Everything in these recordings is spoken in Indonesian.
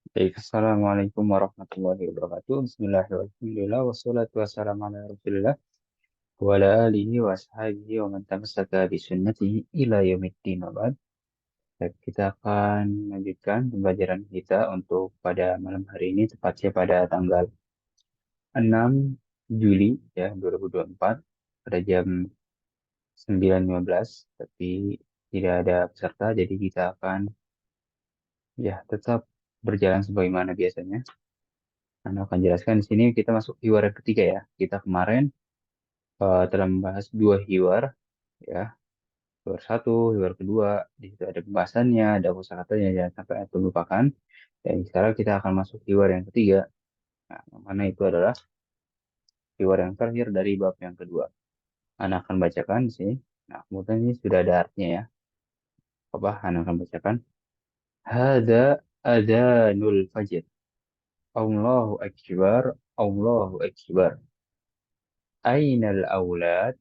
Baik, Assalamualaikum warahmatullahi wabarakatuh. Bismillahirrahmanirrahim. Wassalatu wassalamu ala Rasulillah wa ala alihi wa ashabihi wa man tamassaka bi sunnatihi ila yaumiddin wa ba'd. Baik, kita akan melanjutkan pembelajaran kita untuk pada malam hari ini, tepatnya pada tanggal 6 Juli ya 2024 pada jam 9.15, tapi tidak ada peserta, jadi kita akan ya tetap berjalan sebagaimana biasanya. Anda akan jelaskan di sini kita masuk hiwar yang ketiga ya. Kita kemarin telah membahas dua hiwar ya. Hiwar satu, hiwar kedua. Di situ ada pembahasannya, ada kosakatanya, jangan sampai Anda lupakan. Dan sekarang kita akan masuk hiwar yang ketiga. Nah, yang mana itu adalah hiwar yang terakhir dari bab yang kedua. Anda akan bacakan di sini. Nah, kemudian ini sudah ada artinya ya. Apa? Anda akan bacakan. Hada adhanul fajr. Allahu akbar. Allahu akbar. Ainal aulad.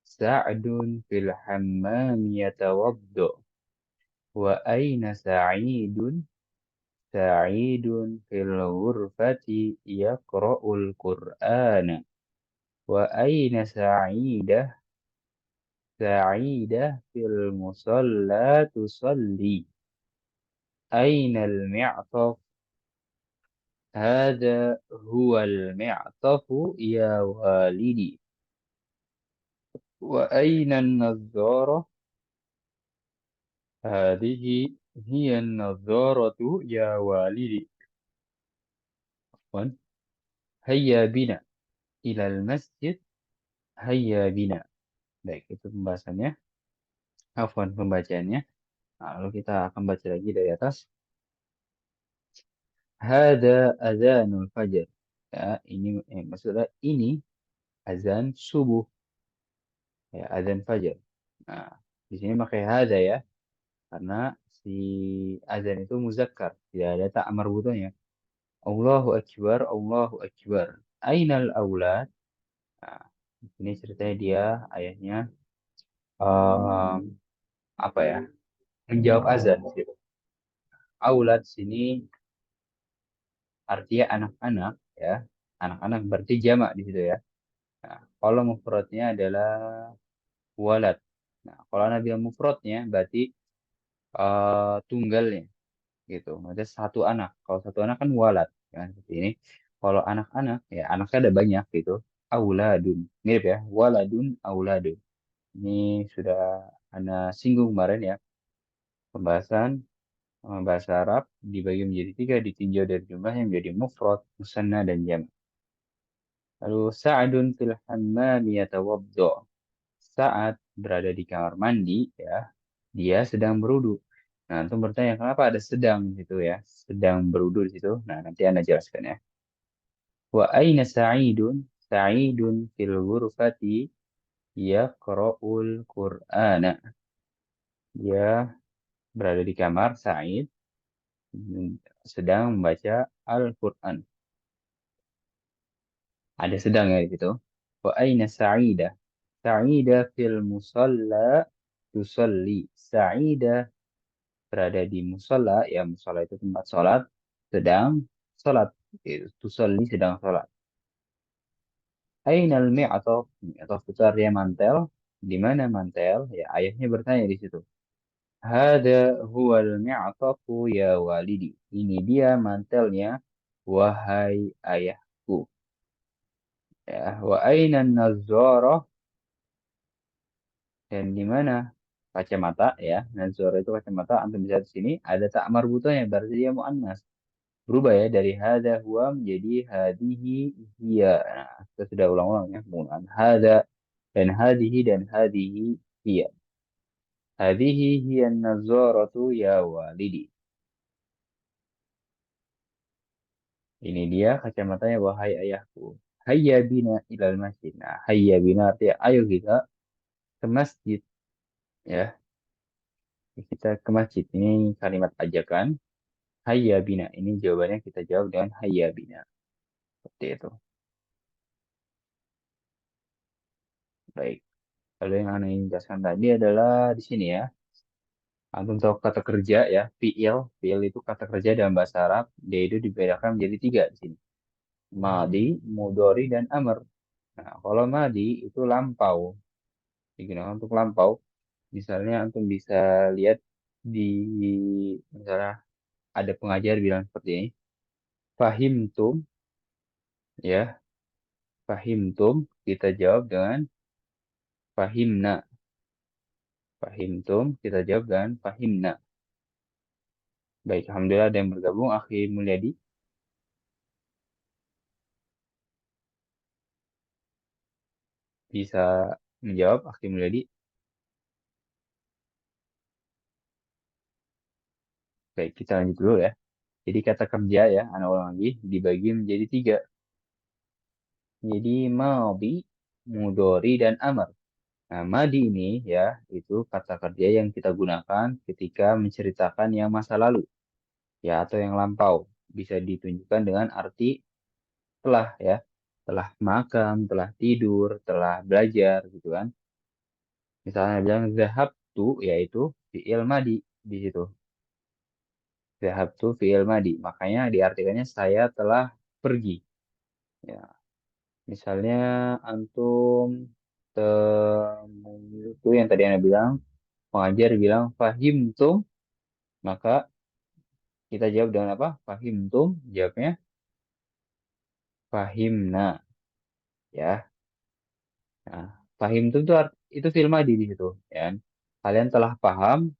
سعد في الحمام يتوضأ وأين سعيد سعيد في الغرفة يقرأ القرآن وأين سعيدة سعيدة في المصلى تصلي أين المعطف هذا هو المعطف يا والدي وأين النظارة هذه هي النظارة يا والدي هيا بنا إلى المسجد هيا بنا. Baik, itu pembahasannya. Afwan, pembacaannya. Nah, lalu kita akan baca lagi dari atas. Hada azanul fajar. Ya, ini maksudnya ini azan subuh. Ya, azan fajar. Nah, di sini pakai hada ya, karena si azan itu muzakkar, tidak ada tak marbutonya. Allahu akbar, Allahu akbar. Ainal aulad. Nah, ini ceritanya dia ayahnya em, apa ya? Menjawab azan gitu. Aulad sini artinya anak-anak ya. Anak-anak berarti jamak di situ ya. Nah, kalau mufradnya adalah walad. Nah, kalau Nabi mufradnya berarti tunggalnya gitu. Maksudnya satu anak. Kalau satu anak kan walad kan seperti ini. Kalau anak-anak ya anaknya ada banyak gitu. Auladun. Mirip ya. Waladun auladun. Ini sudah Anda singgung kemarin ya. Pembahasan bahasa Arab dibagi menjadi tiga, ditinjau dari jumlahnya menjadi mufrad, musanna, dan jam'. Lalu Sa'adun fil hammam yatawaddo. Saat berada di kamar mandi, ya, dia sedang berwudu. Nah, untuk bertanya kenapa ada sedang di situ ya, sedang berwudu di situ. Nah, nanti Anda jelaskan ya. Wa aina Sa'idun? Sa'idun fil ghurfati yaqra'ul Qur'ana. Dia berada di kamar, Sa'id sedang membaca Al-Quran. Ada sedang ya di situ. Wa aina Sa'idah? Sa'idah fil musalla tusalli. Sa'idah berada di musalla, ya musalla itu tempat sholat, sedang sholat. Tusalli sedang sholat. Ainal mi'atof? Mi'atof itu artinya mantel. Di mana mantel? Ya ayahnya bertanya di situ. Hada huwal mi'atofu ya walidi. Ini dia mantelnya, wahai ayahku. Ya, wa aina nazarah? Dan di mana kacamata ya, nazar itu kacamata, antum bisa di sini ada tak marbutonya berarti dia muannas, berubah ya dari hada huwa menjadi hadihi hiya. Nah, kita sudah ulang-ulang ya penggunaan hada dan hadihi dan hadihi hiya. Hadihi hiya nazaratu ya walidi. Ini dia kacamatanya wahai ayahku. Hayya bina ilal masjid. Nah, hayya bina artinya ayo kita ke masjid ya. Kita ke masjid. Ini kalimat ajakan. Hayya bina. Ini jawabannya kita jawab dengan hayya bina. Seperti itu. Baik. Lalu yang anda ingin jelaskan tadi adalah di sini ya. Antum tahu kata kerja ya, fiil. Fiil itu kata kerja dalam bahasa Arab. Dia itu dibedakan menjadi tiga di sini. Madi, mudori, dan amr. Nah, kalau madi itu lampau. Digunakan untuk lampau. Misalnya antum bisa lihat di misalnya ada pengajar bilang seperti ini. Fahimtum, ya, fahimtum. Kita jawab dengan fahimna. Fahimtum, kita jawab dengan fahimna. Baik, alhamdulillah ada yang bergabung. Akhi Mulyadi bisa menjawab. Akhi Mulyadi. Baik, kita lanjut dulu ya. Jadi kata kerja ya, anak ulang lagi, dibagi menjadi tiga. Jadi madi, mudori, dan amar. Nah, madi ini ya, itu kata kerja yang kita gunakan ketika menceritakan yang masa lalu, ya, atau yang lampau. Bisa ditunjukkan dengan arti telah ya, telah makan, telah tidur, telah belajar, gitu kan. Misalnya bilang zahab tu, yaitu fi'il madi di situ. Zahab tu fi'il madi. Makanya diartikannya saya telah pergi. Ya, misalnya antum temui itu yang tadi Anda bilang, pengajar bilang fahim tum, maka kita jawab dengan apa? Fahim tum, jawabnya fahimna, ya. Nah, fahim tum itu itu film di situ, ya kan? Kalian telah paham?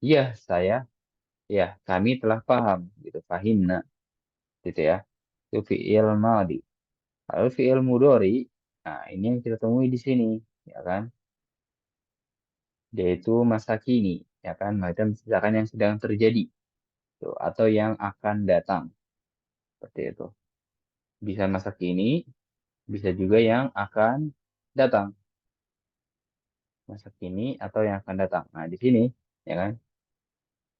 Iya, saya, ya, kami telah paham, gitu. Fahimna, gitu ya. Itu fi'il madi. Lalu fi'il mudori, nah ini yang kita temui di sini, ya kan? Yaitu masa kini, ya kan? Macam misalkan yang sedang terjadi, tuh, atau yang akan datang, seperti itu. Bisa masa kini, bisa juga yang akan datang, masa kini atau yang akan datang. Nah, di sini, ya kan?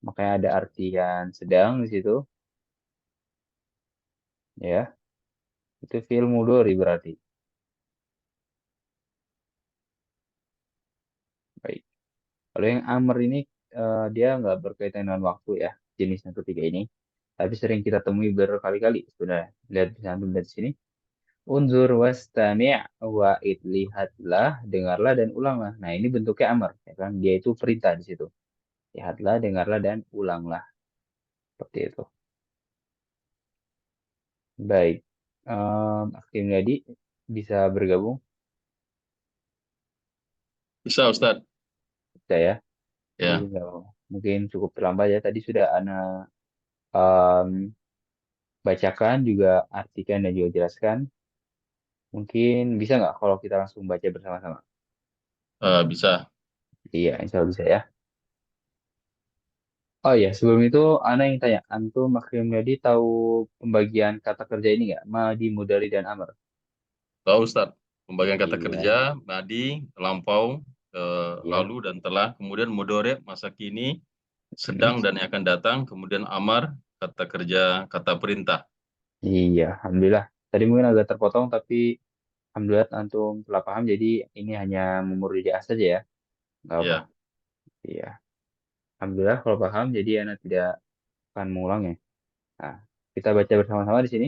Makanya ada artian sedang di situ, ya. Itu fi'il mudhari berarti. Baik. Kalau yang amr ini dia nggak berkaitan dengan waktu ya, jenis yang ketiga ini. Tapi sering kita temui berkali-kali sebenarnya. Lihat bisa antum lihat di sini. Unzur wastami' wa'id, lihatlah, dengarlah dan ulanglah. Nah, ini bentuknya amr, ya kan? Dia itu perintah di situ. Lihatlah, dengarlah dan ulanglah. Seperti itu. Baik. Akhim Yadi bisa bergabung, Bisa, Ustadz. saya. Ini Ya, mungkin cukup terlambat ya. Tadi sudah Ana em, bacakan juga, artikan dan juga jelaskan. Mungkin bisa nggak kalau kita langsung baca bersama-sama? bisa. Iya, insya Allah bisa ya. Oh iya, sebelum itu Ana yang tanya, Antum Akhil Mulyadi tahu pembagian kata kerja ini nggak? Madi, Mudari, dan Amr. Tahu, Ustadz. Pembagian kata kerja, Iya, nadi, lampau, iya. lalu dan telah, kemudian mudore, masa kini, sedang Mm-mm. dan yang akan datang, kemudian amar, kata kerja, kata perintah. Iya, Alhamdulillah. Tadi mungkin agak terpotong, tapi Alhamdulillah Antum telah paham. Jadi ini hanya memurjaah saja ya. Nggak apa. Ya, Iya. Alhamdulillah kalau paham, jadi Ana tidak akan mengulangnya. Nah, kita baca bersama-sama di sini.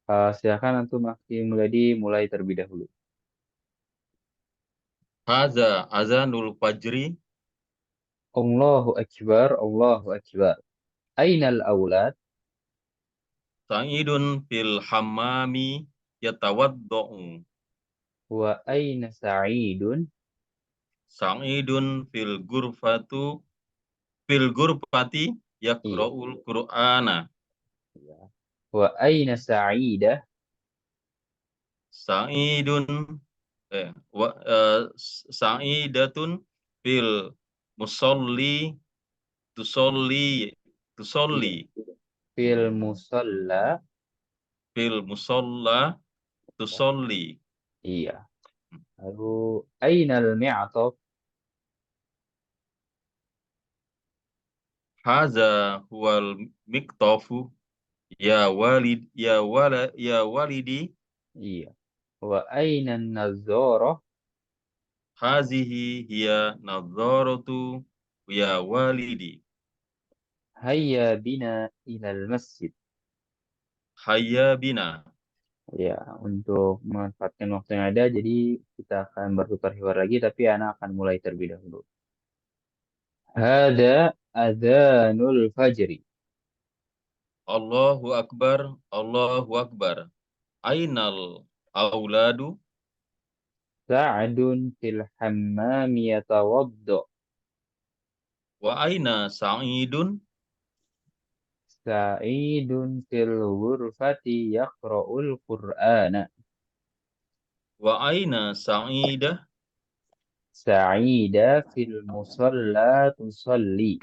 Silakan Antum Akhil Mulyadi mulai terlebih dahulu. haza, azanul fajri, Allahu Akbar, Allahu Akbar. Ainal aulad sa'idun fil hammami, yatawaddo'u, wa aina Sa'idun sa'idun fil gurfati, iya yakra'ul Qur'ana, iya wa aina Sa'idah sa'idun sa'idatun fil musolli tusolli iya tusolli fil musalla fil musolla ya tusolli. iya lalu ainal mi'tab Haza huwal miktofu, ya walidi, iya wa ainan nazarah hazihi hiya nadharatu, ya walidi. Hayya bina ilal masjid. Hayya bina. Ya, untuk memanfaatkan waktu yang ada, jadi kita akan bertukar hiwar lagi, tapi anak akan mulai terlebih dahulu. Hada adzanul fajri. Allahu Akbar, Allahu Akbar. Ainal auladu. Sa'dun fil hammami yatawadda. Wa aina Sa'idun. Sa'idun fil ghurfati yaqra'ul Qur'ana. Wa aina Sa'idah. Sa'ida fil musalla tusalli.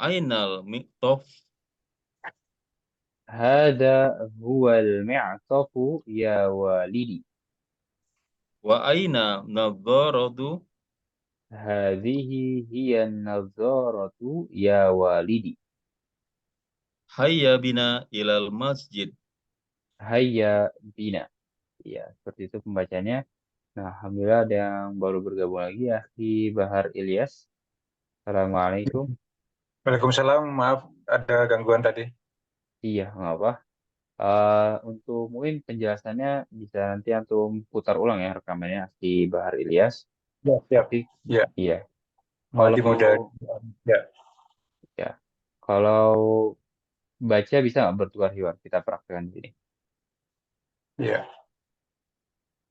Ainal mi'tof. Hada huwal mi'tafu ya walidi. Wa aina nadharatu. Hadhihi hiya an-nadharatu ya walidi. Hayya bina ilal masjid. Hayya bina. Ya, seperti itu pembacanya. Nah, alhamdulillah ada yang baru bergabung lagi ya, di Bahar Ilyas. Assalamualaikum. Waalaikumsalam, maaf ada gangguan tadi. Iya, nggak apa. Untuk mungkin penjelasannya bisa nanti antum putar ulang ya rekamannya di Bahar Ilyas. Ya, siap. Tapi Ya, iya, Madi kalau muda. Ya, ya kalau baca bisa nggak bertukar hewan? Kita praktekkan di sini. ya.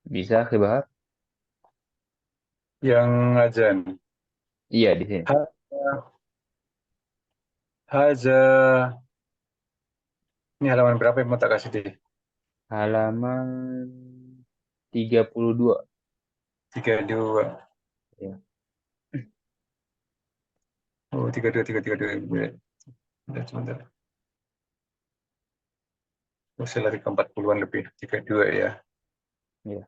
Bisa ke Bahar? Yang azan. Iya di sini. Ha, haza. Ini halaman berapa yang mau tak kasih di? Halaman 32. 32. Ya, Oh, 32, 32. Sebentar, sebentar. Oh, saya lari ke 40-an lebih. 32 ya. ya.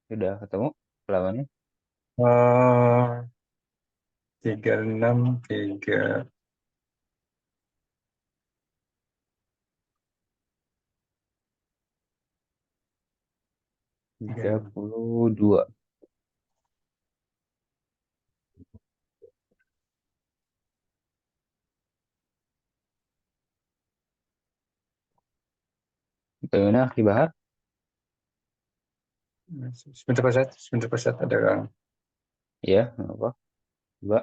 Sudah ketemu halamannya? Oh, 36, 3. 32. Bagaimana di Bahar? Sebentar, Pak Ustadz. Sebentar, Pak Ustadz. Ada kan? Iya, nggak apa. Coba.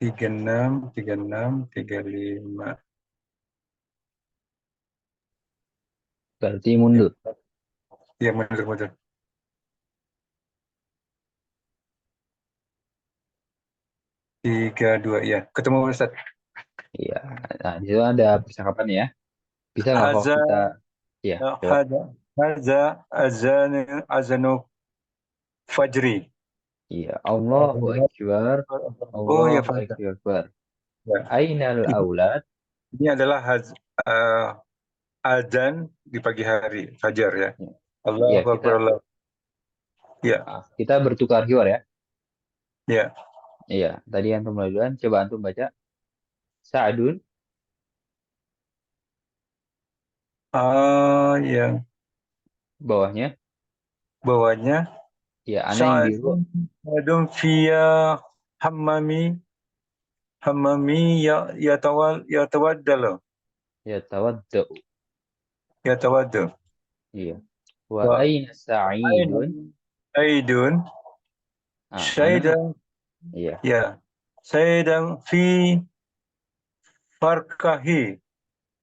36, 36, 35. Berarti mundur. Ya, mundur, mundur. 32, ya. Ketemu, Pak Ustadz. Iya. Nah, di situ ada percakapan ya. Bisa nggak kalau Haza, kita, ya, coba. haza, azanu fajri. Iya. Allahu Akbar. Oh ya, Allahu Fajr. Akbar. Ya. Ainal aulad. Ini adalah azan di pagi hari, fajar ya. Iya, Allahu kita Akbar, Allah. Ya, kita bertukar hiwar ya. ya. Iya, tadi antum mulai duluan. Coba antum baca. Sa'dun, Yang bawahnya. bawahnya Iya, ana yang biru. Sa'adun fiya hammami ya yatawaddal Ya, tawaddu. yatawaddu Iya. Wa wa aina aina sa'idun. aidun Ah, ana. syaidan Iya. ya syaidan fi farkahi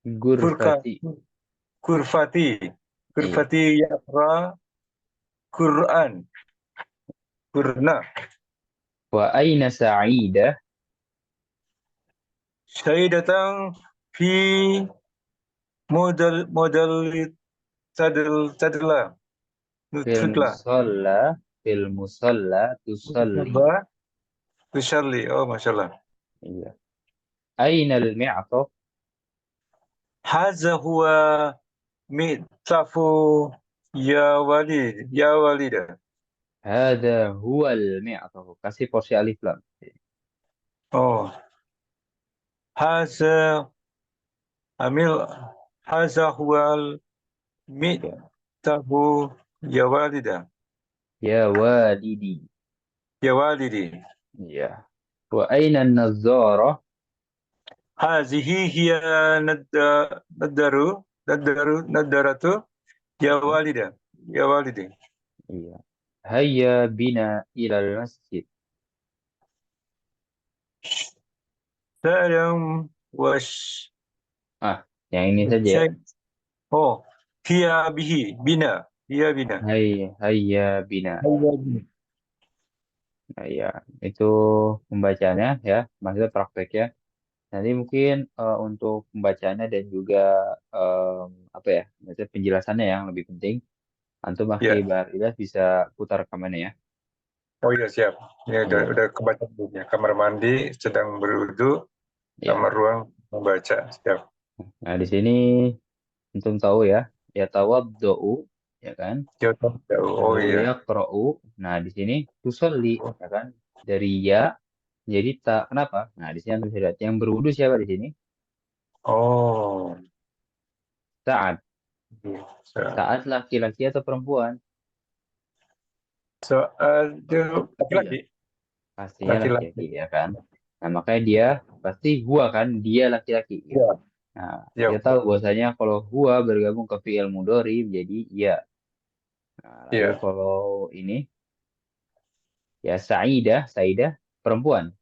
furka Gurfati. kurfati Iya. kurfati yaqra Quran kurna Wa aina sa'idah. syaidatan fi modal tadla Fil nutritla musalla. Fil musalla tusalli. Ba Tusalli. Oh, masyaallah. Iya. Aina al-mi'taf. Haza huwa mi'tafu ya walida. Hada huwal mi'tahu. Kasih porsi alif lam. Oh, haza amil haza huwal Ya. mi'tahu ya walida. Ya walidi. Ya walidi. Ya. Wa aina an-nazzara? Hazihi hiya nadaratu ya walida. Ya walidi. Iya. Hayya bina ilal masjid. Salam wash. Ah, yang ini saja ya. Oh, hiya bihi bina. Hiya bina. Hayya bina. Hiya bina. Nah, ya, itu pembacanya ya, maksudnya prakteknya. Nanti mungkin untuk pembacanya dan juga apa ya, maksudnya penjelasannya yang lebih penting. Antum akhi Ya. Barilas bisa putar rekamannya ya. Oh iya siap. Ini Iya, udah kebaca dulunya. Kamar mandi sedang berwudu, iya. kamar ruang membaca. Siap. Nah, di sini antum tahu ya, ya tawaddo'u, ya kan? Jauh, jauh. Oh Lalu iya. ya qra'u. Nah, di sini tusolli, ya kan? Dari ya jadi tak. Kenapa? Nah, di sini antum bisa lihat yang berwudu siapa di sini? Oh. Sa'ad. Iya. So- Sa'ad laki-laki atau perempuan? Soal itu Iya. laki-laki. Pastinya Laki-laki. laki-laki ya kan. Nah makanya dia pasti gua kan dia laki-laki gitu. Iya. Nah kita Iya. tahu bahwasanya kalau gua bergabung ke fi'il mudhari menjadi iya. Nah, lalu Iya. kalau ini ya Saidah perempuan.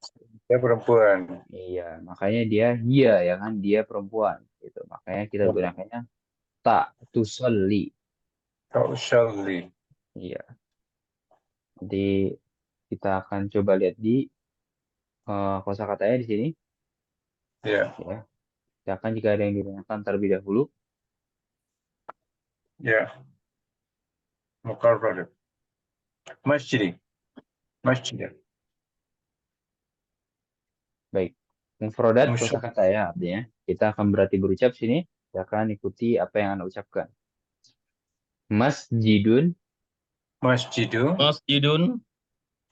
Dia perempuan. Iya makanya dia iya ya kan dia perempuan gitu. Makanya kita Oh. gunakannya tak tusolli. Kau Shalli. Iya. Nanti kita akan coba lihat di kosakatanya di sini Iya. ya. Silakan jika ada yang ditanyakan terlebih dahulu. Iya. Mukarrar. Masjid. Masjid. Baik, mufrodat Musyaf. kosakata ya artinya. Kita akan berarti berucap sini. Silakan ikuti apa yang Anda ucapkan. Masjidun, Masjidu. Masjidun,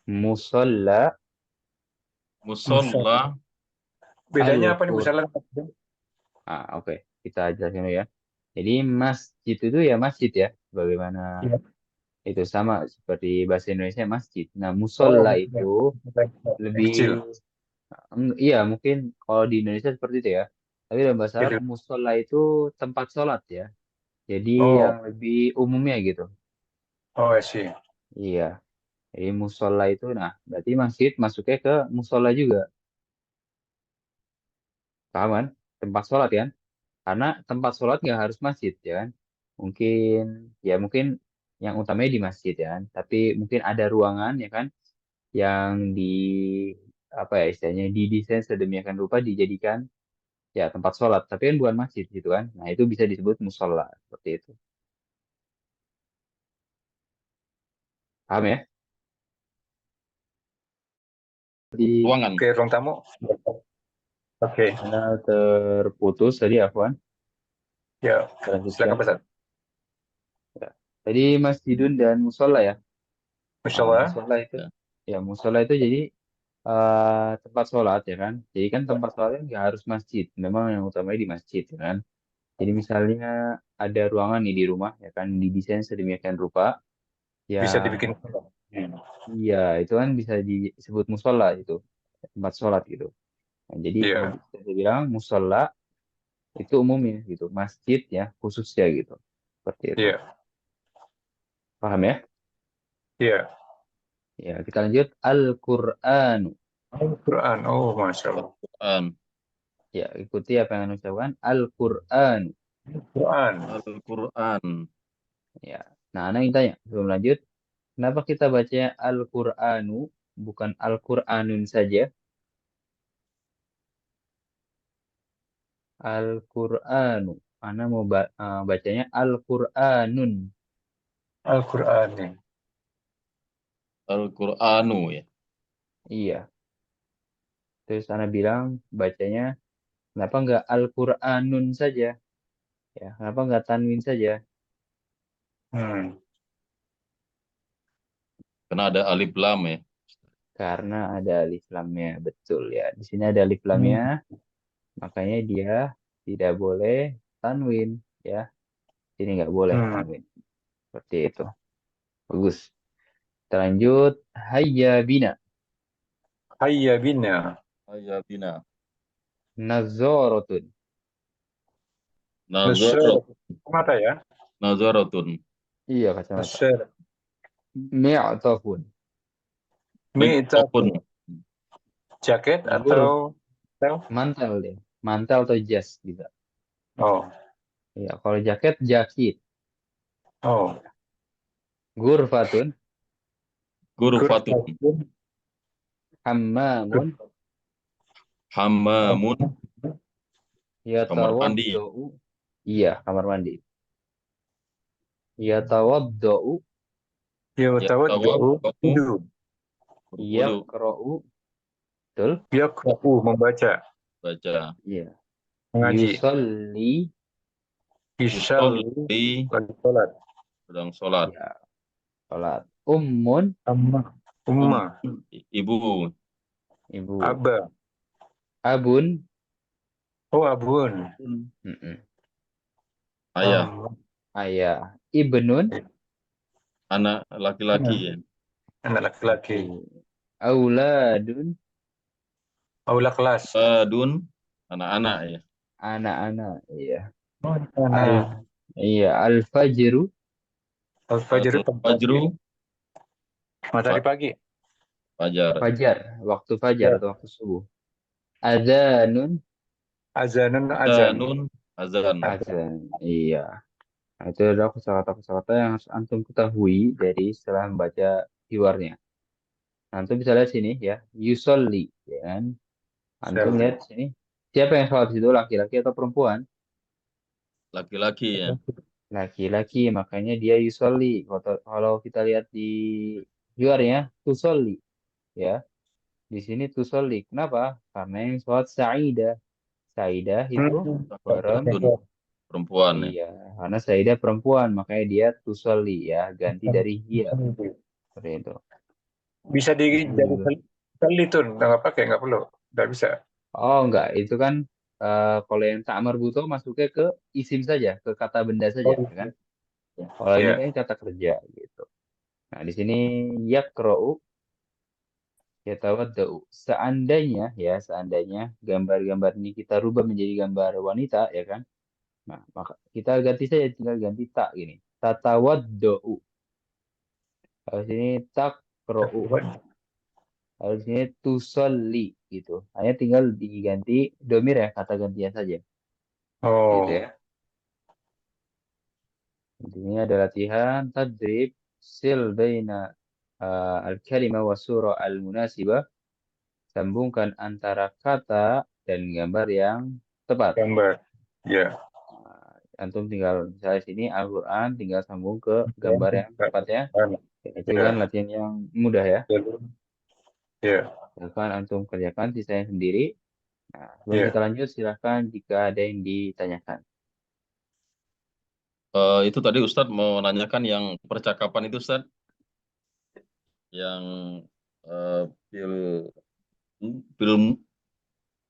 musolla, Musyaf. musolla, Bedanya apa nih al-qur. Musyaf? Oke. Kita jelasin dulu ya. Jadi masjid itu ya masjid ya. Bagaimana Iya. itu sama seperti bahasa Indonesia masjid. Nah, Oh, musolla itu yang lebih, kecil. iya mungkin kalau di Indonesia seperti itu ya. Tapi dalam bahasa Arab Kecil. musolla itu tempat sholat ya. Jadi yang Oh, lebih umumnya gitu. oh, I see. Iya. Jadi musola itu, nah berarti masjid masuknya ke musola juga, paham kan? Tempat sholat kan? Karena tempat sholat nggak harus masjid ya kan? Mungkin, ya mungkin yang utamanya di masjid ya kan? Tapi mungkin ada ruangan ya kan? Yang di, apa ya istilahnya, didesain sedemikian rupa dijadikan ya tempat sholat. Tapi kan bukan masjid gitu kan? Nah itu bisa disebut musola, seperti itu. Paham ya? Di, ruangan. Oke, ruang tamu. Oke, Anda terputus tadi, Afwan. ya. Silakan Lanjutkan. Pak. Ya. Tadi masjidun dan musola ya. Musyallah. Musola itu ya musola itu jadi tempat sholat ya kan. Jadi kan tempat sholatnya nggak harus masjid. Memang yang utamanya di masjid ya kan. Jadi misalnya ada ruangan nih di rumah ya kan didesain sedemikian rupa Bisa yang dibikin. Hmm. iya itu kan bisa disebut musola itu tempat sholat gitu. Nah, jadi kalau Iya, bisa dibilang musola itu umumnya gitu. Masjid ya khususnya gitu. Seperti itu. iya, Paham ya? iya. Ya kita lanjut Al-Qur'an. Al-Quran. Oh, Masya Allah. Al-Quran, Ya, ikuti apa yang Anda ucapkan. Al-Quran. Quran. Al-Quran, Ya. Nah, Anda ingin tanya, sebelum lanjut, kenapa kita bacanya Al-Quranu, bukan Al-Quranun saja? Al-Quranu. Anda mau bacanya Al-Quranun. Al-Quran. Al-Quranu ya. Iya. Terus Anda bilang bacanya, kenapa nggak Al-Quranun saja? Ya, kenapa nggak tanwin saja? Hmm. Karena ada alif lam ya. karena ada alif lamnya. Betul ya. Di sini ada alif Hmm. lamnya, makanya dia tidak boleh tanwin ya. Ini nggak boleh Hmm. tanwin. Seperti itu. Bagus. Kita lanjut. Hayya bina. Hayya bina. Hayya bina. Nazorotun. Nasr. Nazarot. Mata ya. Nazarotun. Iya, kacamata. Nasr. Mi'tafun. Mi'tofun. Mi'tafun. Jaket Gur. atau tel? Mantel deh. Mantel atau jas bisa. Oh. Iya, kalau jaket, jakit. Oh. Gurfatun. Gurfatun. Gurfatun. Hammamun. Hammamun. Kamar mandi. Yatawaddau. Iya, kamar mandi. Yatawaddau. Ya, Ya, tawaddu. tawakkau. Wudu. Berwudu. Yaqra'u. Betul? Yaqra'u, membaca, Baca. Iya. mengaji. Yusolli. Yusalli, Yusolli. lagi sholat. Sedang sholat. Ya, sholat. Ummun. Amma. Umma. Ibu. Ibu. Abba. Abun. Oh, abun. Mm-mm. Ayah. Ayah. Ibnun. Anak laki-laki ya. Anak laki-laki. Auladun. Aula kelas. Dun. Anak-anak ya. Anak-anak. Iya. Anak. Iya. Al-fajru. Al-fajr pagi. Fajru. Matahari pagi. Fajar. Fajar. Waktu fajar Ya. atau waktu subuh. Adzanun. Azanun, azan. Nun. Azan. Azan. Iya. Nah, itu adalah kosakata-kosakata yang harus antum ketahui dari setelah membaca hiwarnya. Nah, antum bisa lihat sini ya. Yusolli. Ya kan? Antum Salli. lihat sini. Siapa yang sholat di situ? Laki-laki atau perempuan? Laki-laki ya. Laki-laki. Makanya dia yusolli. Kalau kita lihat di hiwarnya. Tusolli. Ya. Di sini tusolli. Kenapa? Karena yang sholat Sa'idah. Sa'idah itu Perempuan ya. iya, karena Saidah perempuan, makanya dia tusolli ya, ganti dari hiya. Seperti itu. Bisa jadi salli tuh, nggak pakai, nggak perlu, nggak bisa. Oh enggak, itu kan kalau yang tak marbuto masuknya ke isim saja, ke kata benda saja, ya kan? Kalau ini Iya. kan kata kerja gitu. Nah, di sini yakra'u yatawaddau. Seandainya ya, seandainya gambar-gambar ini kita rubah menjadi gambar wanita, ya kan? Nah, maka kita ganti saja, tinggal ganti tak gini. Tatawaddau. Kalau sini takra'u. Kalau di sini tusolli gitu. Hanya tinggal diganti domir ya, kata gantian saja. Gitu Oh. ya. Intinya ada latihan tadrib sil baina al-kalima wa surah al-munasibah. Sambungkan antara kata dan gambar yang tepat. Gambar. Ya. Antum tinggal misalnya sini Al-Quran tinggal sambung ke gambar yang tepat ya. Itu Ya. kan latihan yang mudah ya. Ya. Silahkan antum kerjakan sisanya sendiri. Nah, sebelum Ya. kita lanjut, silahkan jika ada yang ditanyakan. Itu tadi Ustadz mau nanyakan yang percakapan itu Ustadz. Yang eh, pil pil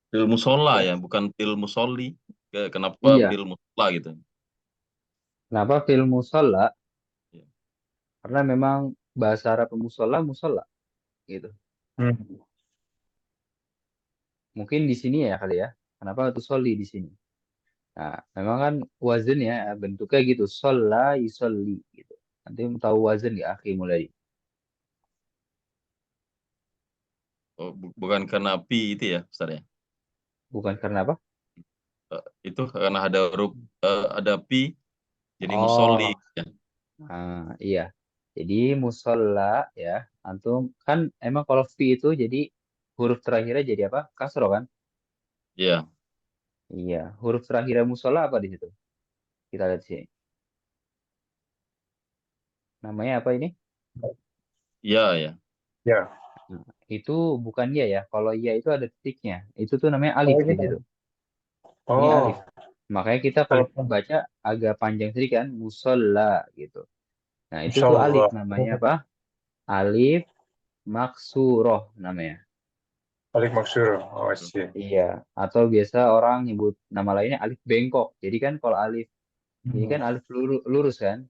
pil musola ya, bukan pil musolli. Kenapa Iya, pil musola gitu? kenapa film musola? Ya. Karena memang bahasa Arab musola, musola gitu. Hmm. Mungkin di sini ya kali ya. Kenapa tuh soli di sini? Nah, memang kan wazan ya bentuknya gitu. Sola, yusolli gitu. Nanti tahu wazan ya akhi mulai. Oh, bukan karena pi itu ya Ustadz ya. Bukan karena apa? Itu karena ada huruf ada pi jadi musolli Oh, ya. iya. Jadi musola ya. Antum kan emang kalau fi itu jadi huruf terakhirnya jadi apa? Kasro kan? Iya, Iya. Huruf terakhirnya musola apa di situ? Kita lihat sini. Namanya apa ini? iya ya. Ya. Nah, itu bukan ya ya. Kalau ya itu ada titiknya. Itu tuh namanya alif Oh, di ini. situ. Ini alif. Oh. Makanya kita kalau baca agak panjang sedikit kan, musola gitu. Nah, itu tuh alif Insyaallah. namanya apa? alif maksuroh namanya. Alif maksur. Oh, I see. Iya, atau biasa orang nyebut nama lainnya alif bengkok. Jadi kan kalau alif ini kan alif lurus kan?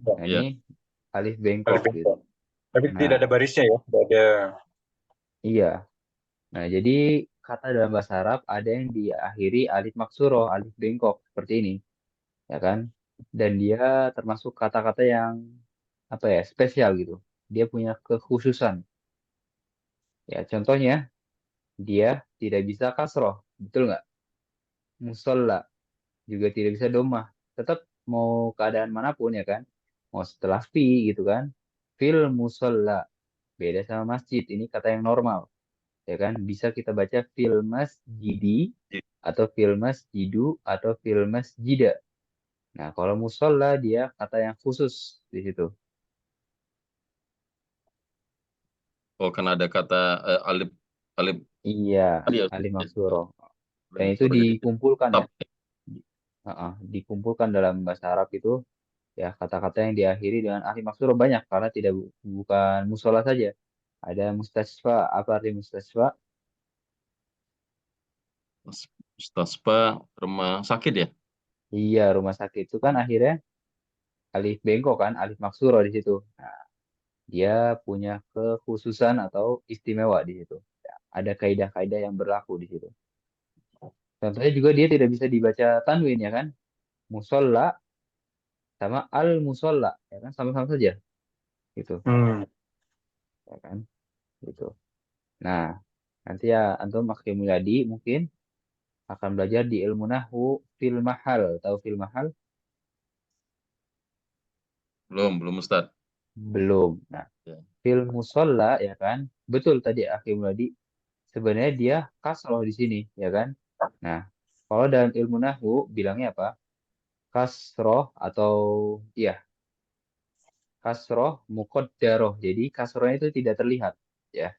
Nah, ini Iya. Alif alif bengkok gitu. bengkok. Tapi Nah, tidak ada barisnya ya, tidak ada. iya. Nah, jadi kata dalam bahasa Arab ada yang diakhiri alif maksuro, alif bengkok seperti ini, ya kan? Dan dia termasuk kata-kata yang apa ya, spesial gitu. Dia punya kekhususan. Ya, contohnya dia tidak bisa kasroh, betul nggak? Musolla juga tidak bisa domah. Tetap mau keadaan manapun ya kan? Mau setelah fi gitu kan? Fil musolla beda sama masjid. Ini kata yang normal, ya kan? Bisa kita baca fil masjidi atau fil masjidu atau fil masjida. Nah, kalau musolla dia kata yang khusus di situ. Oh, karena ada kata alif alif Iya, tadi ya. alif Oh, maksuro. alif Dan itu maksur jadi dikumpulkan tetap. ya. Dikumpulkan dalam bahasa Arab itu ya kata-kata yang diakhiri dengan alif maksuro banyak karena tidak bukan musola saja. Ada mustasfa, apa arti mustasfa? Mustaspa rumah sakit ya. Iya, rumah sakit itu kan akhirnya alif bengkok kan, alif maksuro di situ. Nah, dia punya kekhususan atau istimewa di situ. Ya, ada kaidah-kaidah yang berlaku di situ. Contohnya juga dia tidak bisa dibaca tanwin ya kan? Musolla sama al musolla ya kan sama-sama saja gitu Hmm. ya kan gitu. Nah, nanti ya antum makin Mulyadi mungkin akan belajar di ilmu nahwu fil mahal. Tahu fil mahal? Belum Ustaz. Belum. Nah, Ya. fil musolla ya kan? Betul tadi Akhil Mulyadi. Sebenarnya dia kasroh di sini ya kan? Nah, kalau dalam ilmu nahwu bilangnya apa? Kasroh atau iya kasroh muqaddaroh. Jadi kasrohnya itu tidak terlihat ya.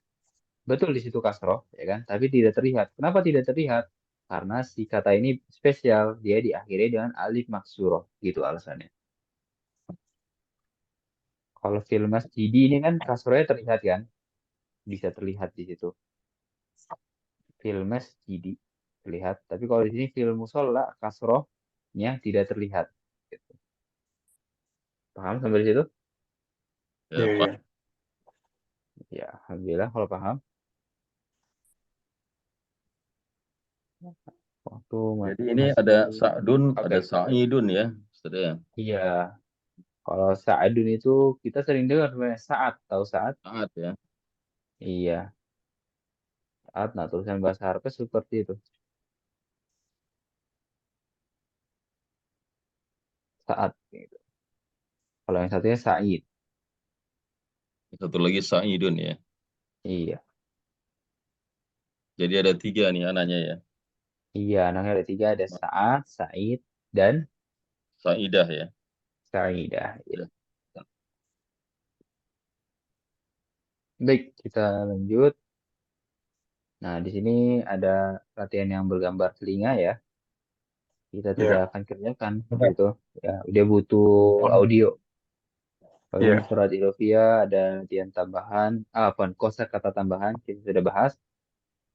Betul di situ kasroh ya kan? Tapi tidak terlihat. Kenapa tidak terlihat? Karena si kata ini spesial. Dia diakhiri dengan alif maksuroh gitu alasannya. Kalau fil masjidi ini kan kasrohnya terlihat kan? Bisa terlihat di situ. Fil masjidi terlihat. Tapi kalau di sini fil musolla kasrohnya tidak terlihat. Gitu. Paham sampai di situ? Iya, Ya, Pak. iya. Ya, alhamdulillah kalau paham. Waktu Jadi ini masih ada Sa'dun, oke. ada Sa'idun ya, Ustaz ya. Iya, kalau Sa'adun itu kita sering dengar sebenarnya saat, tahu saat? Saat ya. Iya, saat. Nah, tulisan bahasa Arabnya seperti itu. Saat. Gitu. Kalau yang satunya Sa'id. Satu lagi Sa'idun ya. Iya, Jadi ada tiga nih anaknya ya. iya. Namanya ada tiga, ada Sa'ad, Sa'id, dan Sa'idah ya. Sa'idah. Iya. Ya. Baik, kita lanjut. Nah, di sini ada latihan yang bergambar telinga ya. Kita tidak Iya. akan kerjakan Benar. gitu. Ya, dia butuh audio. Lalu Iya. mufrad ilofiyah ada latihan tambahan, apa kosakata tambahan kita sudah bahas.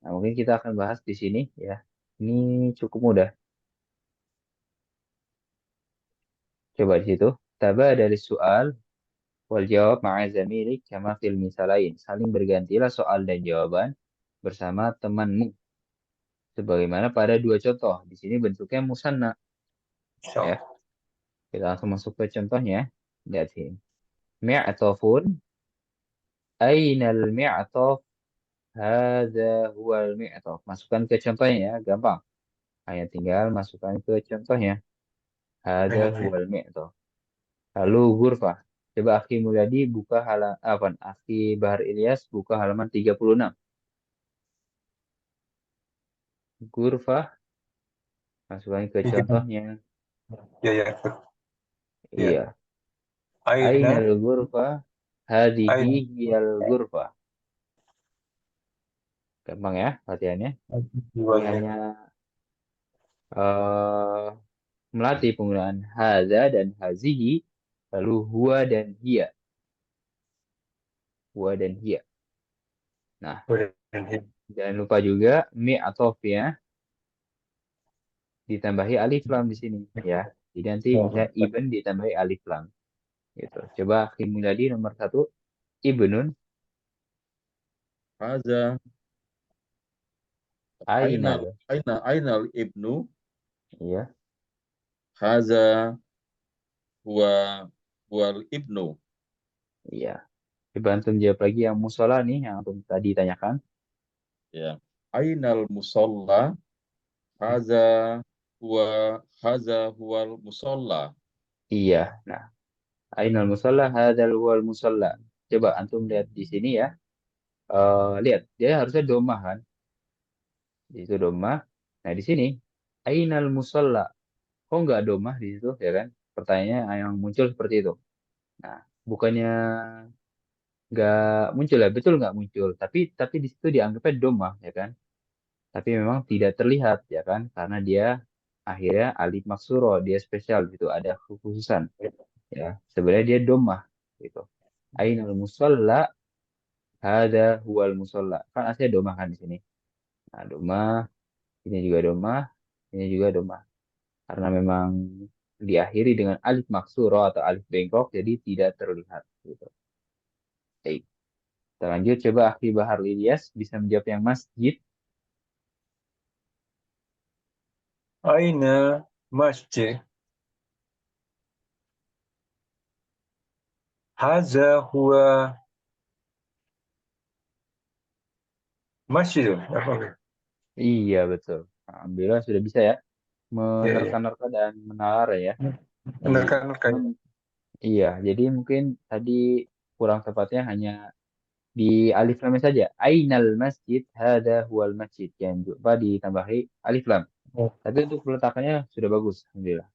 Nah, mungkin kita akan bahas di sini ya. Ini cukup mudah. Coba di situ. Taba dari soal wal jawab ma'a zamilik kama fil misalain. Saling bergantilah soal dan jawaban bersama temanmu. Sebagaimana pada dua contoh. Di sini bentuknya musanna ya. So. Kita langsung masuk ke contohnya. Lihat sini. Mi'tofun. Ainal mi'tof. Hadza huwal mi'tof. Masukkan ke contohnya ya. Gampang. Hanya tinggal masukkan ke contohnya. Hadza Ingat sih. huwal mi'tof. Lalu Gurfah. Coba Akhi Mulyadi buka halaman apa? Akhi Bahar Ilyas buka halaman 36. Gurfah masukkan ke Tiga. contohnya. Iya, iya. Iya. Iya. Aina. Ainal Gurfah. Hadihi Aina. hiyal Gurfah. Gampang ya latihannya. Ini Jiwanya. hanya eh, melatih penggunaan haza dan hazihi. Lalu huwa dan hiya. huwa dan hiya. Nah, Dan hiya. jangan lupa juga mi atofnya ditambahi alif lam di sini ya. Jadi nanti bisa ibn ditambahi alif lam. Gitu. Coba Akhi Mulyadi nomor 1. Ibnun Haza aina. ainal ibnu. Iya, Haza huwa huwal ibnu. iya. Coba antum jawab lagi yang musola nih yang antum tadi tanyakan. Ya. Ainal musalla. Haza huwal musalla. Iya. Nah, ainal musolla hadzal huwal musolla. Coba antum lihat di sini ya. Lihat, dia harusnya domah kan? Itu domah. Nah, di sini ainal musolla. Kok nggak domah di situ ya kan? Pertanyaannya yang muncul seperti itu. Nah, bukannya nggak muncul ya, betul nggak muncul. Tapi di situ dianggapnya domah ya kan? Tapi memang tidak terlihat ya kan? Karena dia akhirnya alif maksuro, dia spesial gitu, ada kekhususan ya. Sebenarnya dia domah gitu. Ainal musolla, hada huwal musolla. Kan aslinya domah kan di sini. Nah, domah, ini juga domah, ini juga domah. Karena memang diakhiri dengan alif maksuro atau alif bengkok, jadi tidak terlihat gitu. Baik. Kita lanjut, coba Akhi Bahar Ilyas bisa menjawab yang masjid. Aina masjid. Haza huwa masjid. Apa? Iya, betul. Alhamdulillah sudah bisa ya Ya, ya. menerka-nerka dan menalar ya. Jadi Menekan. iya, jadi mungkin tadi kurang tepatnya hanya di alif lam saja. Ainal masjid, hada huwal masjid. Yang coba ditambahi alif lam. Oh, Tapi untuk peletakannya sudah bagus, alhamdulillah.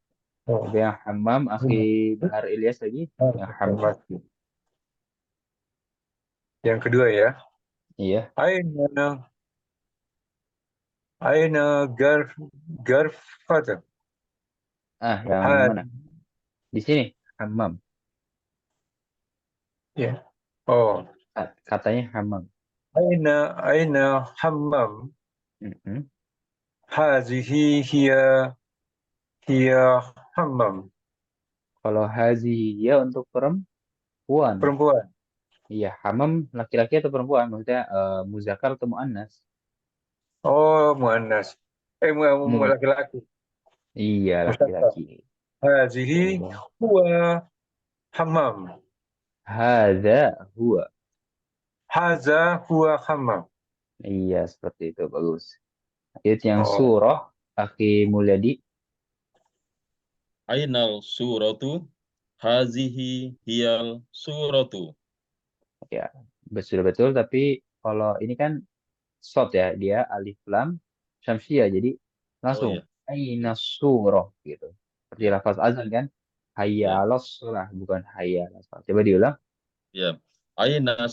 Coba oh. yang hammam, Akhi Bahar Ilyas lagi. Yang hammam. Masjid. Yang kedua ya. Iya. Aina Aina garfata. Ah, yang Had. mana? Di sini, hammam. Ya. Oh. Katanya hammam. Aina hammam. Mhm. Hazihi hiya hammam. Kalau hazi ya untuk perempuan. Perempuan. Iya, hammam laki-laki atau perempuan? Maksudnya muzakkar atau muannas? Oh, muannas. Mu. Laki-laki. Iya, Mustafa. laki-laki. Hazihi Iya. huwa hammam. Hadza huwa. Haza huwa hammam. Iya, seperti itu. Bagus. Ayat yang Oh. surah, Akhi Mulyadi. Ainal suratu. Hazihi hiyal suratu. Ya, sudah betul. Tapi kalau ini kan short ya, dia alif lam syamsiah. Jadi Oh langsung iya, aina surah gitu. Seperti lafaz azan kan. Hayya ya, 'alas shalah, bukan hayya 'alas shalah. Coba diulang. ya. Aina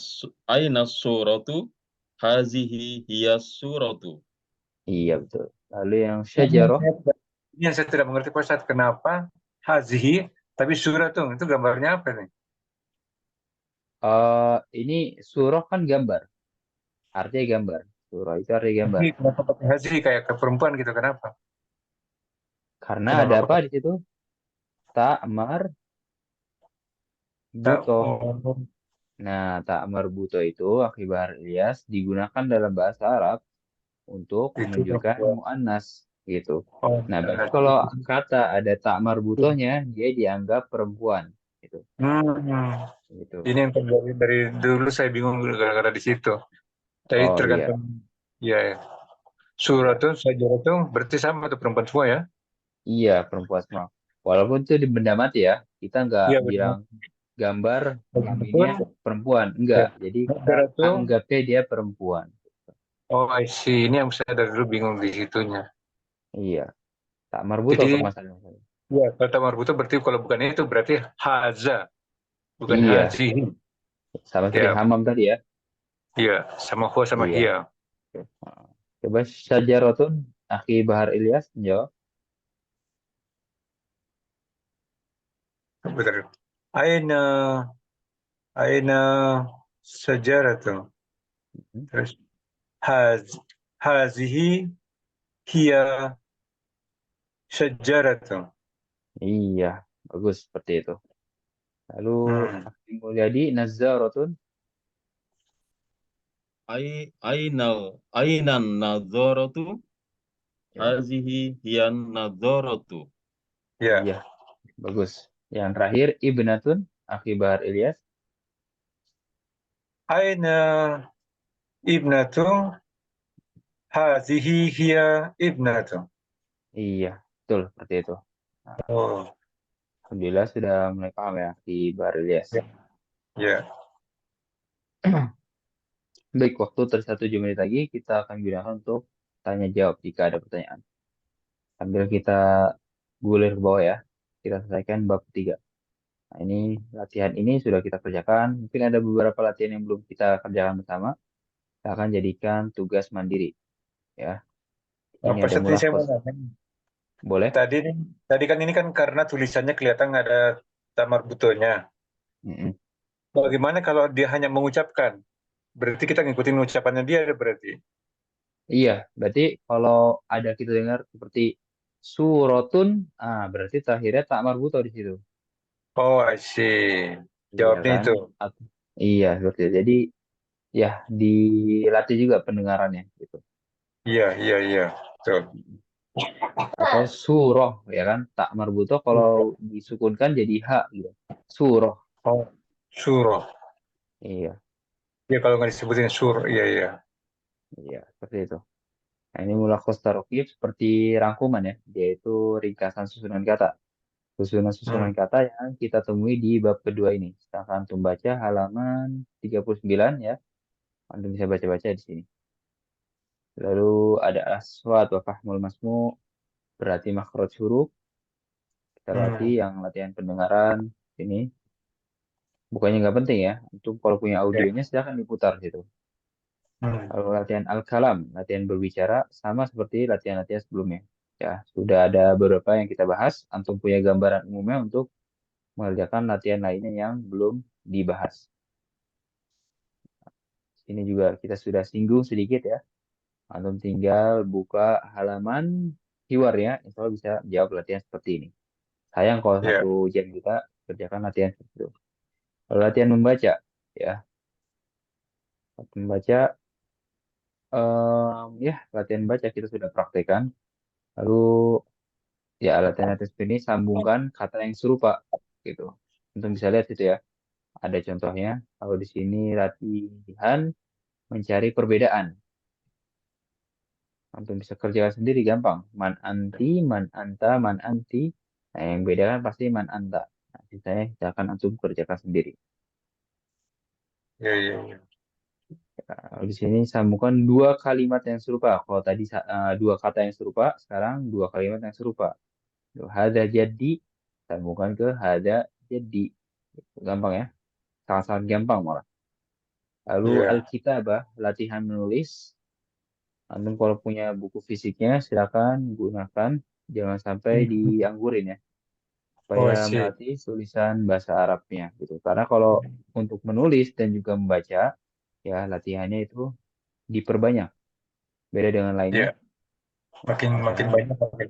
suratu. Hazihi hiyas suratu. Iya, betul. Lalu yang Nah, syajarah. ini yang saya tidak mengerti Pak Ustadz, kenapa hazihi tapi suratun itu gambarnya apa nih? Ini surah kan gambar. Artinya gambar. Surah itu artinya gambar. Hazihi, kenapa pakai hazihi kayak ke perempuan gitu? Kenapa? Karena ada Kenapa apa pakai di situ? Ta'mar tak? butoh. Oh, Nah, ta'mar butoh itu akibat Ilyas digunakan dalam bahasa Arab untuk itu menunjukkan perempuan. muannas gitu. Oh, Nah, berarti nah, kalau kata ada ta'mar butohnya, dia dianggap perempuan gitu. hmm, Gitu. ini yang terjadi dari dulu saya bingung gara-gara di situ. Jadi Oh iya, tergantung, ya, ya. iya. Suratun, sajaratun berarti sama tuh perempuan semua ya? Iya, perempuan semua. Walaupun itu di benda mati ya, kita nggak Iya bilang benar. gambar kelaminnya Sajaratun, perempuan. Enggak. ya. Jadi kita Sajaratun, anggapnya dia perempuan. oh I see. Ini yang saya dari dulu bingung di situnya. Iya. Tak marbuto Jadi, permasalahannya. ya, kata marbuta berarti kalau bukan itu berarti haza, bukan Iya. hazihi. Sama seperti Ya, hamam tadi ya. iya, sama huwa sama Iya. hiya. Coba Syajarotun, Akhi Bahar Ilyas menjawab. Betul. Aina, aina Sajaratu. Hmm. Terus hazihi hiya syajaratu. Iya, bagus seperti itu. Lalu Hmm. Akhi Mulyadi, nazzaratun. Ainan nadharatu Ya, hazihi hiyan nadharatu. Ya. iya, bagus. Yang terakhir, ibnatun, Akhi Bahar Ilyas. Aina ibnatu. Hazihi hiya ibnatu. Iya, betul seperti itu. Nah, Oh. Alhamdulillah sudah mulai paham ya di Bahar Ilyas. Ya. Ya. Baik, waktu tersisa 7 menit lagi kita akan gunakan untuk tanya jawab jika ada pertanyaan. Sambil kita gulir ke bawah ya, kita selesaikan bab 3. Nah, ini latihan ini sudah kita kerjakan. Mungkin ada beberapa latihan yang belum kita kerjakan bersama. Kita akan jadikan tugas mandiri ya. Ini Apa ada seperti saya mau mulakos. nanya. Boleh? Tadi kan ini kan karena tulisannya kelihatan nggak ada tamar butonya. Mm-mm. Bagaimana kalau dia hanya mengucapkan? Berarti kita ngikutin ucapannya dia berarti. Iya, berarti kalau ada kita dengar seperti surotun, berarti terakhirnya tak marbuto di situ. Oh, I see. Iya Jawabnya kan? itu. Iya, seperti itu. Jadi ya dilatih juga pendengarannya gitu. Iya, iya, iya. Betul. Atau suroh ya kan? Tak marbuto kalau disukunkan jadi ha gitu. Suroh. Oh, surah. Iya, Ya kalau nggak disebutin sur, iya, iya. iya, seperti itu. Nah, ini mulakos tarokib seperti rangkuman ya, yaitu ringkasan susunan kata. Hmm. Susunan-susunan kata yang kita temui di bab kedua ini. Silahkan antum baca halaman 39 ya. Antum bisa baca-baca di sini. Lalu ada aswad wa fahmul masmu, berarti makhraj huruf. Kita latih Hmm. yang latihan pendengaran ini. Bukannya nggak penting ya. Antum kalau punya Ya. audionya silahkan diputar gitu. Hmm. Kalau latihan al-kalam, latihan berbicara, sama seperti latihan-latihan sebelumnya. Ya, sudah ada beberapa yang kita bahas. Antum punya gambaran umumnya untuk mengerjakan latihan lainnya yang belum dibahas. Ini juga kita sudah singgung sedikit ya. Antum tinggal buka halaman hiwar ya. Insya Allah bisa jawab latihan seperti ini. Sayang kalau Ya. 1 jam kita kerjakan latihan seperti itu. Kalau latihan membaca, ya. Latihan membaca, ya latihan baca kita sudah praktekkan. Lalu ya latihan-latihan seperti ini sambungkan kata yang serupa gitu. Antum bisa lihat itu ya. Ada contohnya. Kalau di sini latihan mencari perbedaan. Antum bisa kerjakan sendiri gampang. Man anti, man anta, man anti. Nah, yang beda kan pasti man anta. Nah, sisanya kita akan antum kerjakan sendiri. Ya, ya, ya. Nah, di sini sambungkan 2 kalimat yang serupa. Kalau tadi 2 kata yang serupa, sekarang 2 kalimat yang serupa. Hada jadi, sambungkan ke hada jadi. Gampang ya. Sangat-sangat gampang malah. Lalu Ya. Alkitabah, latihan menulis. Antum kalau punya buku fisiknya, silakan gunakan. Jangan sampai Hmm. dianggurin ya. Oh, Supaya I see. melatih tulisan bahasa Arabnya gitu. Karena kalau untuk menulis dan juga membaca, ya latihannya itu diperbanyak. Beda dengan lainnya, Ya. Makin misalkan, banyak makin.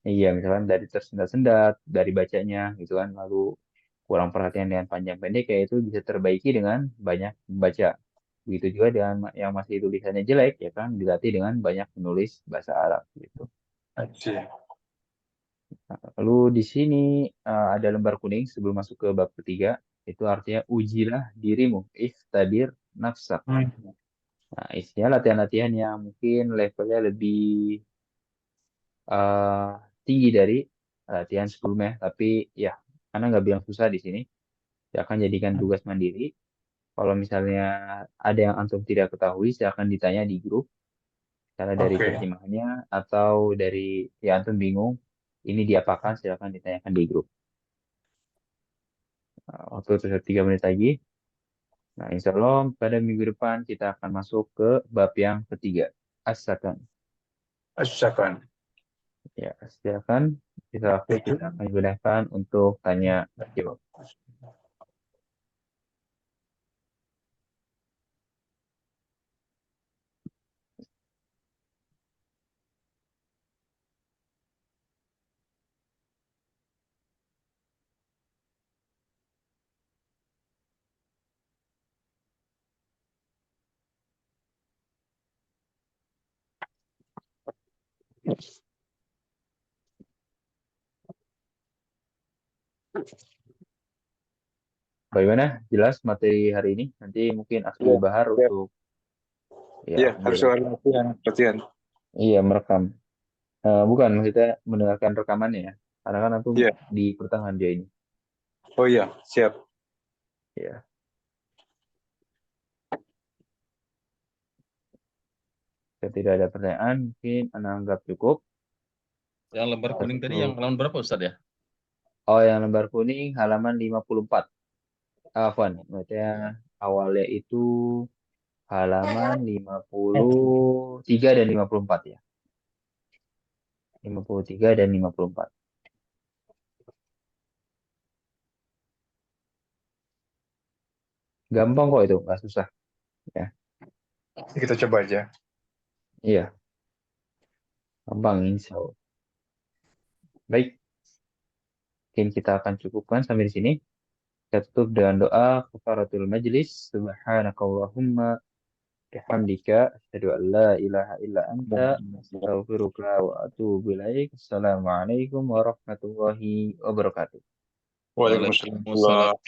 iya misalkan dari tersendat-sendat, dari bacanya gitu kan, lalu kurang perhatian dengan panjang pendek, ya itu bisa terbaiki dengan banyak membaca. Begitu juga dengan yang masih tulisannya jelek, ya kan, dilatih dengan banyak menulis bahasa Arab gitu. I see. Lalu di sini ada lembar kuning sebelum masuk ke bab ketiga. Itu artinya ujilah dirimu. Ikhtabir nafsak. Hmm. Nah, isinya latihan-latihan yang mungkin levelnya lebih eh, tinggi dari latihan sebelumnya. Tapi ya, karena nggak bilang susah di sini. Saya akan jadikan tugas mandiri. Kalau misalnya ada yang antum tidak ketahui, silakan ditanya di grup. Misalnya dari Oke. terjemahannya atau dari ya antum bingung, ini diapakan, silakan ditanyakan di grup. Waktu tersisa 3 menit lagi. Nah, insya Allah pada minggu depan kita akan masuk ke bab yang ketiga. As-sakan. Asyafan. Ya, silakan. Bisa waktu kita akan gunakan untuk tanya jawab. Bagaimana? Jelas materi hari ini? Nanti mungkin Akhil Iya, Bahar iya, untuk ya iya, harus mendengar. latihan, latihan. Iya, merekam. Bukan, maksudnya mendengarkan rekamannya ya. Karena kan aku Iya, di pertengahan dia ini. oh iya, siap. Ya, jika tidak ada pertanyaan, mungkin Anda anggap cukup. Yang lembar Kita kuning tadi yang tutup. halaman berapa Ustadz ya? Oh, yang lembar kuning halaman 54. Afwan, maksudnya awalnya itu halaman 53 dan 54 ya. 53 dan 54. Gampang kok itu, nggak susah. Ya, Kita coba aja. iya, gampang insya Allah. Baik, mungkin kita akan cukupkan sampai di sini. Kita tutup dengan doa kafaratul majlis. Subhanakallahumma bihamdika asyhadu an la ilaha illa anta astaghfiruka wa atubu ilaik. Assalamualaikum warahmatullahi wabarakatuh. Waalaikumsalam. Waalaikumsalam.